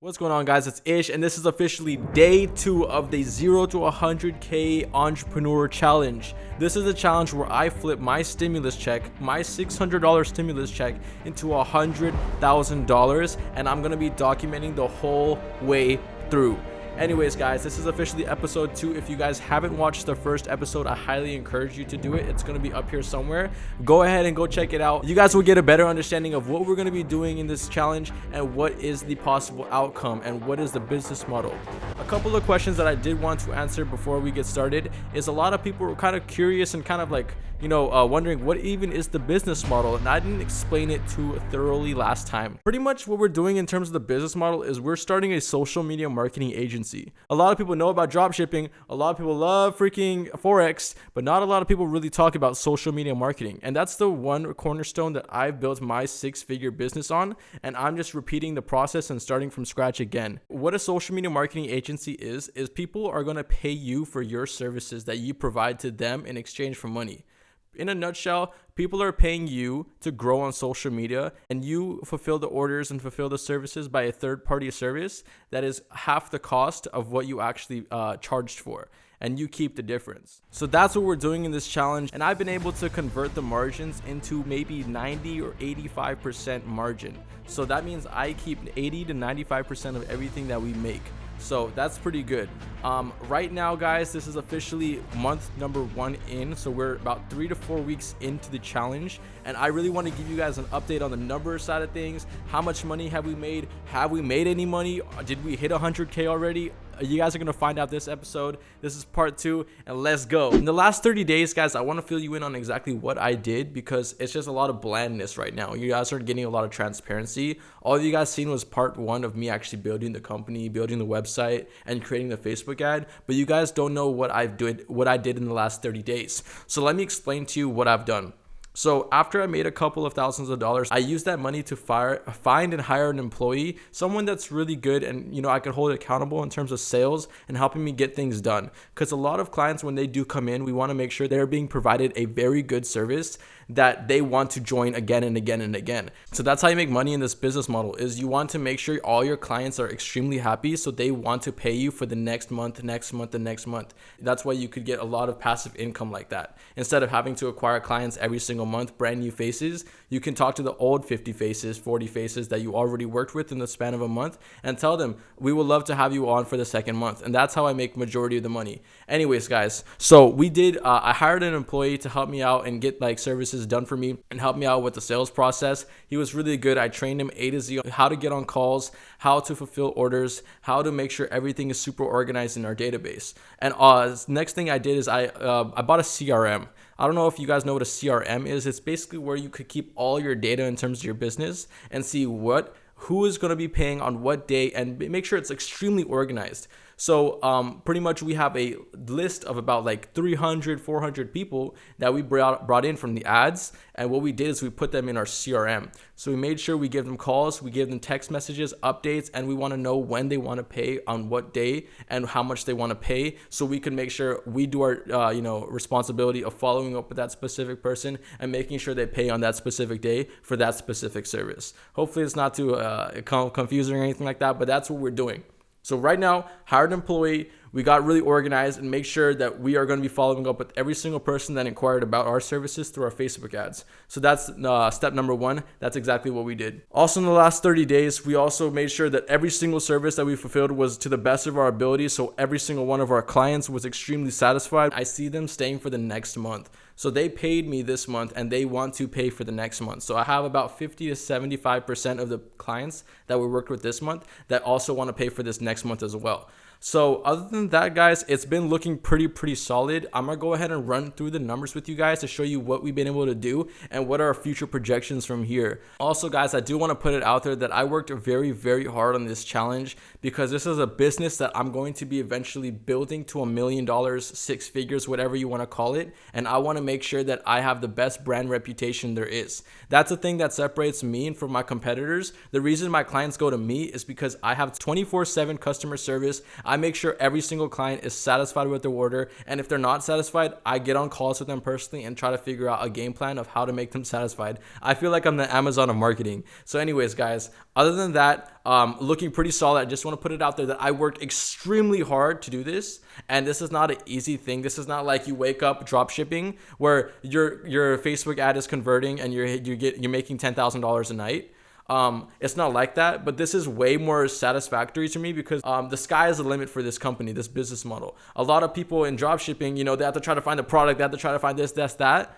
What's going on, guys? It's Ish, and this is officially day 2 of the 0 to 100K Entrepreneur Challenge. This is a challenge where I flip my stimulus check, my $600 stimulus check, into $100,000, and I'm going to be documenting the whole way through. Anyways, guys, this is officially episode 2. If you guys haven't watched the first episode, I highly encourage you to do it. It's going to be up here somewhere. Go ahead and go check it out. You guys will get a better understanding of what we're going to be doing in this challenge and what is the possible outcome and what is the business model. A couple of questions that I did want to answer before we get started is a lot of people were kind of curious and kind of like, wondering what even is the business model, and I didn't explain it too thoroughly last time. Pretty much what we're doing in terms of the business model is we're starting a social media marketing agency. A lot of people know about drop shipping, a lot of people love freaking Forex, but not a lot of people really talk about social media marketing, and that's the one cornerstone that I've built my 6-figure business on, and I'm just repeating the process and starting from scratch again. What a social media marketing agency is people are going to pay you for your services that you provide to them in exchange for money. In a nutshell, people are paying you to grow on social media, and you fulfill the orders and fulfill the services by a third-party service that is half the cost of what you actually charged for, and you keep the difference. So that's what we're doing in this challenge, and I've been able to convert the margins into maybe 90 or 85% margin. So that means I keep 80 to 95% of everything that we make. So that's pretty good. Right now, guys, this is officially month number 1 in, so we're about 3 to 4 weeks into the challenge, and I really want to give you guys an update on the numbers side of things. How much money have we made? Have we made any money? Did we hit 100K already? You guys are going to find out this episode. This is part 2, and let's go. In the last 30 days, guys, I want to fill you in on exactly what I did, because it's just a lot of blandness right now. You guys are getting a lot of transparency. All you guys seen was part 1 of me actually building the company, building the website, and creating the Facebook ad, but you guys don't know what I did in the last 30 days. So let me explain to you what I've done. So after I made a couple of thousands of dollars, I used that money to find and hire an employee, someone that's really good and I could hold accountable in terms of sales and helping me get things done. Because a lot of clients, when they do come in, we want to make sure they're being provided a very good service that they want to join again and again and again. So that's how you make money in this business model, is you want to make sure all your clients are extremely happy, so they want to pay you for the next month, next month, and next month. That's why you could get a lot of passive income like that. Instead of having to acquire clients every single month, brand new faces, you can talk to the old 50 faces, 40 faces that you already worked with in the span of a month and tell them, we would love to have you on for the second month. And that's how I make majority of the money. Anyways, guys, so I hired an employee to help me out and get like services done for me and help me out with the sales process. He was really good. I trained him A to Z, how to get on calls, how to fulfill orders, how to make sure everything is super organized in our database. And next thing I did is I bought a CRM. I don't know if you guys know what a CRM is. It's basically where you could keep all your data in terms of your business and see who is going to be paying on what day and make sure it's extremely organized. So pretty much we have a list of about like 300, 400 people that we brought in from the ads. And what we did is we put them in our CRM. So we made sure we give them calls, we give them text messages, updates, and we want to know when they want to pay, on what day, and how much they want to pay. So we can make sure we do our responsibility of following up with that specific person and making sure they pay on that specific day for that specific service. Hopefully it's not too confusing or anything like that, but that's what we're doing. So right now, hired an employee, we got really organized and make sure that we are going to be following up with every single person that inquired about our services through our Facebook ads. So that's step number 1. That's exactly what we did. Also in the last 30 days, we also made sure that every single service that we fulfilled was to the best of our ability. So every single one of our clients was extremely satisfied. I see them staying for the next month. So they paid me this month and they want to pay for the next month. So I have about 50 to 75% of the clients that we worked with this month that also want to pay for this next month as well. So other than that, guys, it's been looking pretty solid. I'm going to go ahead and run through the numbers with you guys to show you what we've been able to do and what are our future projections from here. Also, guys, I do want to put it out there that I worked very hard on this challenge because this is a business that I'm going to be eventually building to $1 million, 6 figures, whatever you want to call it. And I want to make sure that I have the best brand reputation there is. That's the thing that separates me from my competitors. The reason my clients go to me is because I have 24/7 customer service. I make sure every single client is satisfied with their order. And if they're not satisfied, I get on calls with them personally and try to figure out a game plan of how to make them satisfied. I feel like I'm the Amazon of marketing. So anyways, guys, other than that, looking pretty solid. I just want to put it out there that I worked extremely hard to do this. And this is not an easy thing. This is not like you wake up drop shipping where your Facebook ad is converting and you're making $10,000 a night. It's not like that, but this is way more satisfactory to me because the sky is the limit for this company, this business model. A lot of people in drop shipping, they have to try to find a product, they have to try to find this, that.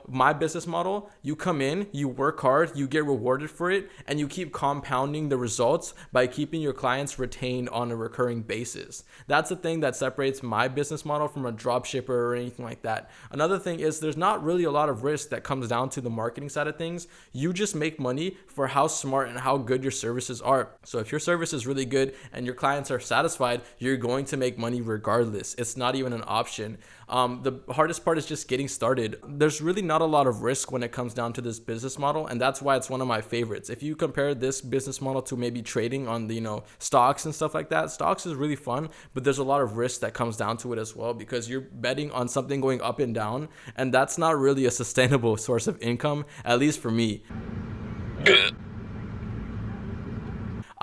My business model, you come in, you work hard, you get rewarded for it, and you keep compounding the results by keeping your clients retained on a recurring basis. That's the thing that separates my business model from a drop shipper or anything like that. Another thing is there's not really a lot of risk that comes down to the marketing side of things. You just make money for how smart and how good your services are. So if your service is really good and your clients are satisfied, you're going to make money regardless. It's not even an option. The hardest part is just getting started. There's really not a lot of risk when it comes down to this business model, and that's why it's one of my favorites. If you compare this business model to maybe trading on the stocks and stuff like that, stocks is really fun, but there's a lot of risk that comes down to it as well because you're betting on something going up and down, and that's not really a sustainable source of income, at least for me.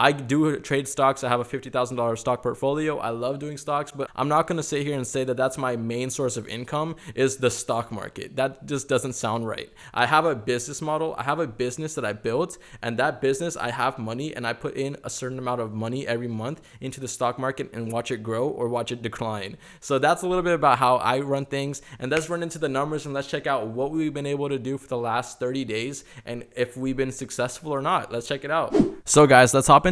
I do trade stocks. I have a $50,000 stock portfolio. I love doing stocks, but I'm not going to sit here and say that that's my main source of income is the stock market. That just doesn't sound right. I have a business model. I have a business that I built, and that business, I have money, and I put in a certain amount of money every month into the stock market and watch it grow or watch it decline. So that's a little bit about how I run things, and let's run into the numbers and let's check out what we've been able to do for the last 30 days and if we've been successful or not. Let's check it out. So guys, let's hop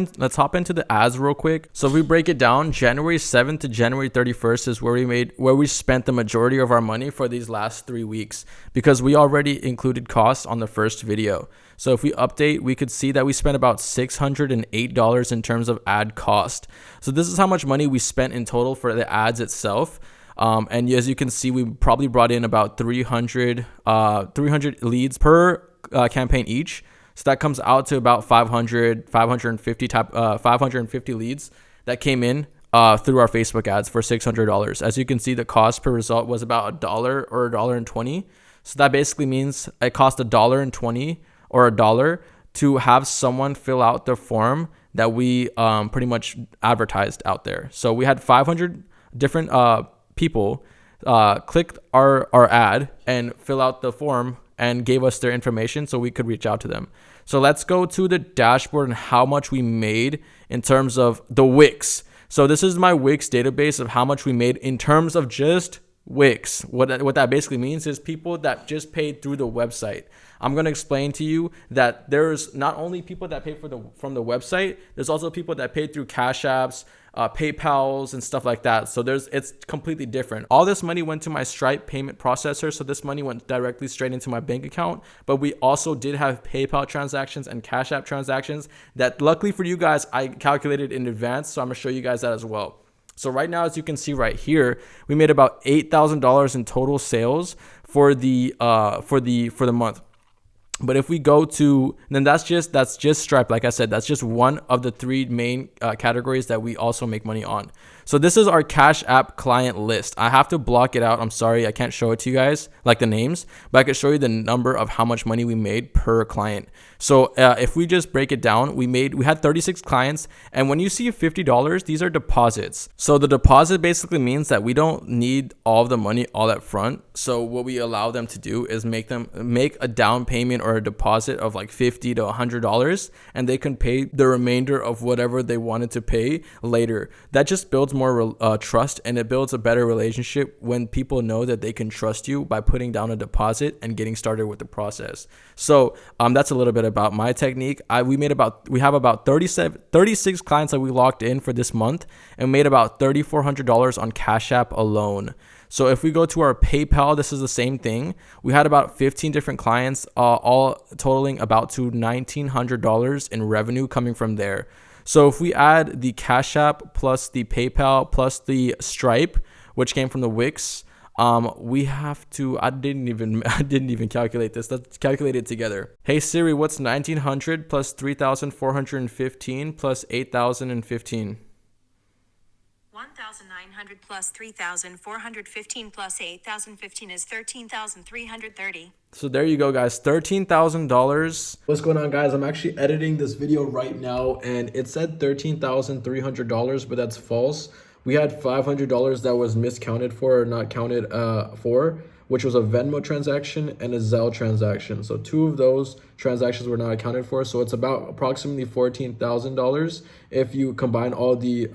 into the ads real quick. So if we break it down, January 7th to January 31st is where we spent the majority of our money for these last 3 weeks because we already included costs on the first video. So if we update, we could see that we spent about $608 in terms of ad cost. So this is how much money we spent in total for the ads itself. And as you can see, we probably brought in about 300 leads per campaign each. So that comes out to about 550 leads that came in through our Facebook ads for $600. As you can see, the cost per result was about $1 or $1.20. So that basically means it cost $1.20 or $1 to have someone fill out the form that we pretty much advertised out there. So we had 500 different people clicked our ad and fill out the form and gave us their information so we could reach out to them. So let's go to the dashboard and how much we made in terms of the Wix. So this is my Wix database of how much we made in terms of just Wix. What that basically means is people that just paid through the website. I'm going to explain to you that there's not only people that pay from the website, there's also people that paid through Cash Apps, PayPals and stuff like that. So it's completely different. All this money went to my Stripe payment processor. So this money went directly straight into my bank account. But we also did have PayPal transactions and Cash App transactions that luckily for you guys, I calculated in advance. So I'm going to show you guys that as well. So right now, as you can see right here, we made about $8,000 in total sales for the month. But if we go to, then that's just Stripe. Like I said, that's just one of the three main categories that we also make money on. So this is our Cash App client list. I have to block it out. I'm sorry, I can't show it to you guys, like the names, but I can show you the number of how much money we made per client. So if we just break it down, we had 36 clients. And when you see $50, these are deposits. So the deposit basically means that we don't need all of the money all up front. So what we allow them to do is make a down payment or a deposit of like $50 to $100, and they can pay the remainder of whatever they wanted to pay later. That just builds more trust, and it builds a better relationship when people know that they can trust you by putting down a deposit and getting started with the process. So that's a little bit about my technique. We have about 36 clients that we locked in for this month and made about $3,400 on Cash App alone. So if we go to our PayPal, this is the same thing. We had about 15 different clients, all totaling about to $1,900 in revenue coming from there. So if we add the Cash App plus the PayPal plus the Stripe, which came from the Wix, we have to, I didn't even calculate this. Let's calculate it together. Hey Siri, what's 1,900 plus 3,415 plus 8,015? 1,900 plus 3,415 plus 8,015 is 13,330. So there you go, guys. $13,000. What's going on, guys? I'm actually editing this video right now, and it said $13,300, but that's false. We had $500 that was miscounted for, or not counted for, which was a Venmo transaction and a Zelle transaction. So two of those transactions were not accounted for. So it's about approximately $14,000 if you combine all the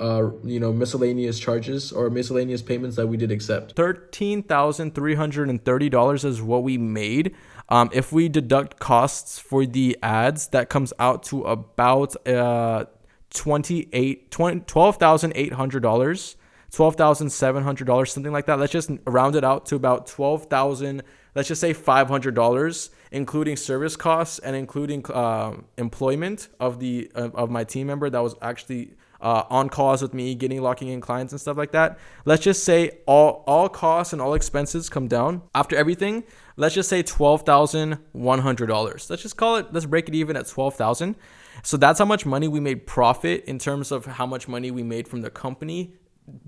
miscellaneous charges or miscellaneous payments that we did accept. $13,330 is what we made. If we deduct costs for the ads, that comes out to about $12,800, $12,700, something like that. Let's just round it out to about $12,000. Let's just say $500, including service costs and including employment of the of my team member that was actually on calls with me, locking in clients and stuff like that. Let's just say all costs and all expenses come down after everything. Let's just say $12,100. Let's just call it. Let's break it even at $12,000. So that's how much money we made profit in terms of how much money we made from the company.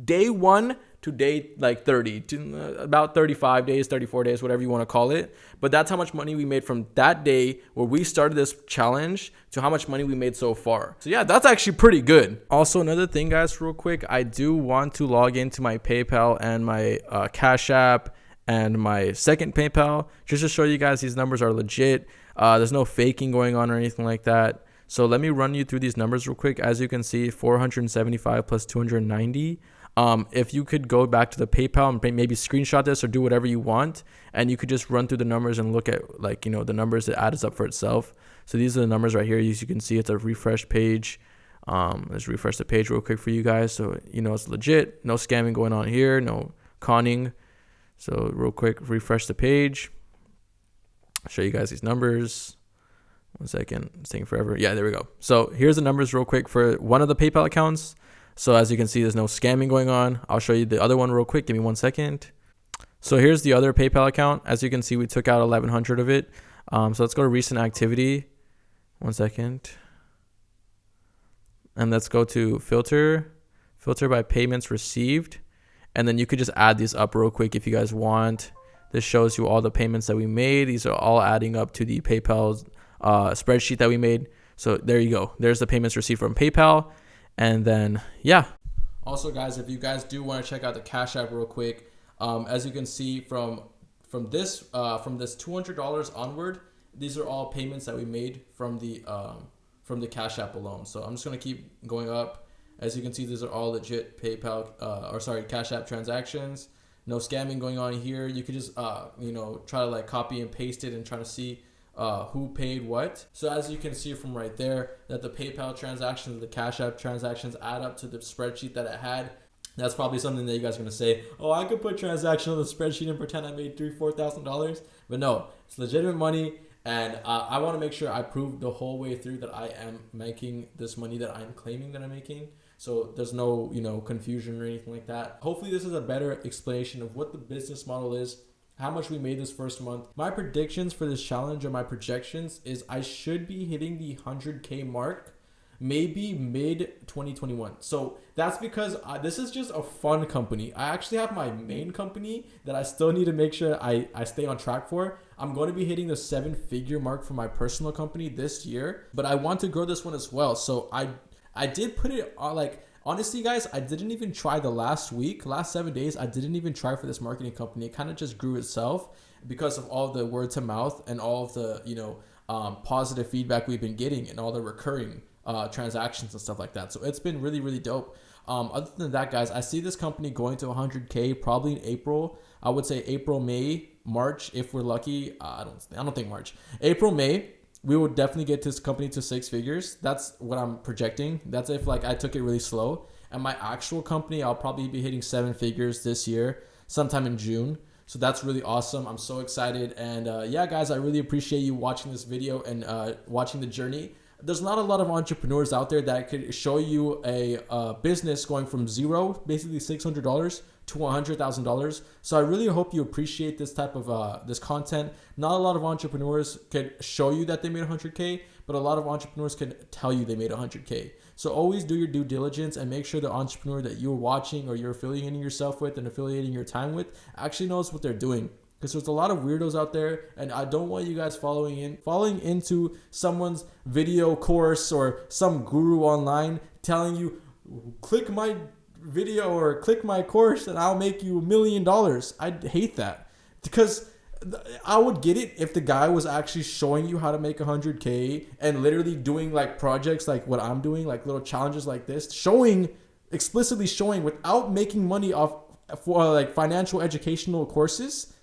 Day 1 to day like 30, to about 35 days, 34 days, whatever you want to call it. But that's how much money we made from that day where we started this challenge to how much money we made so far. So yeah, that's actually pretty good. Also, another thing, guys, real quick, I do want to log into my PayPal and my Cash App and my second PayPal just to show you guys these numbers are legit. There's no faking going on or anything like that. So let me run you through these numbers real quick. As you can see, 475 plus 290. If you could go back to the PayPal and maybe screenshot this or do whatever you want, and you could just run through the numbers and look at the numbers that adds up for itself. So these are the numbers right here. As you can see, it's a refresh page. Let's refresh the page real quick for you guys. So, it's legit. No scamming going on here. No conning. So real quick, refresh the page. I'll show you guys these numbers. 1 second, it's taking forever. Yeah, there we go. So here's the numbers real quick for one of the PayPal accounts. So as you can see, there's no scamming going on. I'll show you the other one real quick. Give me 1 second. So here's the other PayPal account. As you can see, we took out 1,100 of it. So let's go to recent activity. 1 second. And let's go to filter by payments received. And then you could just add these up real quick if you guys want. This shows you all the payments that we made. These are all adding up to the PayPal spreadsheet that we made. So there you go. There's the payments received from PayPal. And then, yeah. Also, guys, if you guys do want to check out the Cash App real quick, as you can see from this $200 onward, these are all payments that we made from the Cash App alone. So I'm just going to keep going up. As you can see, these are all legit Cash App transactions. No scamming going on here. You could just try to copy and paste it and try to see who paid what. So as you can see from right there, that the PayPal transactions, the Cash App transactions add up to the spreadsheet that it had. That's probably something that you guys are going to say, oh, I could put transaction on the spreadsheet and pretend I made $3,000-$4,000. But no, it's legitimate money. And I want to make sure I prove the whole way through that I am making this money that I'm claiming that I'm making. So there's no, confusion or anything like that. Hopefully this is a better explanation of what the business model is, how much we made this first month. My predictions for this challenge, or my projections, is I should be hitting the 100K mark maybe mid 2021. So that's because this is just a fun company. I actually have my main company that I still need to make sure I stay on track for. I'm going to be hitting the 7-figure mark for my personal company this year, but I want to grow this one as well. So I did put it on, honestly, guys, I didn't even try the last 7 days. I didn't even try for this marketing company. It kind of just grew itself because of all the word to mouth and all of the, positive feedback we've been getting and all the recurring transactions and stuff like that. So it's been really, really dope. Other than that, guys, I see this company going to 100K probably in April. I would say April, May, March, if we're lucky. I don't think March. April, May. We will definitely get this company to 6 figures. That's what I'm projecting. That's if I took it really slow. And my actual company, I'll probably be hitting 7 figures this year, sometime in June. So that's really awesome. I'm so excited. And yeah, guys, I really appreciate you watching this video and watching the journey. There's not a lot of entrepreneurs out there that could show you a business going from zero, basically $600 to $100,000. So I really hope you appreciate this type of this content. Not a lot of entrepreneurs could show you that they made 100K, but a lot of entrepreneurs can tell you they made 100K. So always do your due diligence and make sure the entrepreneur that you're watching or you're affiliating yourself with and affiliating your time with actually knows what they're doing. Because there's a lot of weirdos out there, and I don't want you guys falling into someone's video course or some guru online telling you, click my video or click my course and I'll make you $1 million. I hate that, because I would get it if the guy was actually showing you how to make 100K and literally doing like projects like what I'm doing, like little challenges like this, explicitly showing without making money off for like financial educational courses.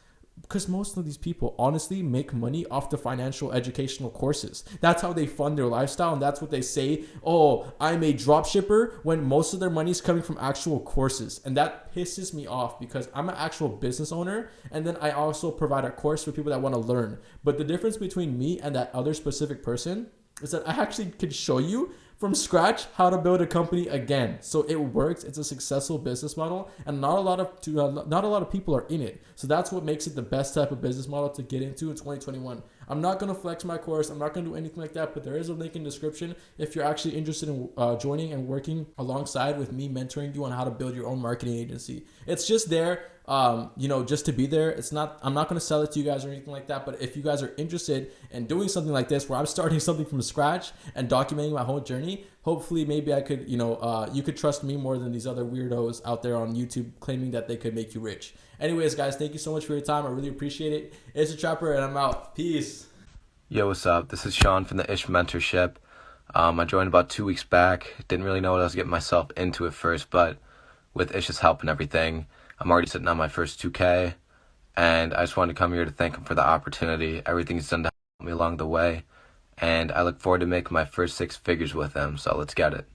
Because most of these people honestly make money off the financial educational courses. That's how they fund their lifestyle, and that's what they say, oh, I'm a drop shipper, when most of their money is coming from actual courses. And that pisses me off, because I'm an actual business owner, and then I also provide a course for people that want to learn. But the difference between me and that other specific person is that I actually could show you from scratch how to build a company again. So it works. It's a successful business model, and not a lot of people are in it. So that's what makes it the best type of business model to get into in 2021. I'm not going to flex my course. I'm not going to do anything like that, but there is a link in the description if you're actually interested in joining and working alongside with me, mentoring you on how to build your own marketing agency. It's just there, just to be there. I'm not going to sell it to you guys or anything like that, but if you guys are interested in doing something like this, where I'm starting something from scratch and documenting my whole journey, hopefully maybe I could, you could trust me more than these other weirdos out there on YouTube claiming that they could make you rich. Anyways, guys, thank you so much for your time. I really appreciate it. It's a Trapper, and I'm out. Peace. Yo, what's up? This is Sean from the Ish Mentorship. I joined about 2 weeks back. Didn't really know what I was getting myself into at first, but with Ish's help and everything, I'm already sitting on my first 2K, and I just wanted to come here to thank him for the opportunity. Everything he's done to help me along the way, and I look forward to making my first 6 figures with him, so let's get it.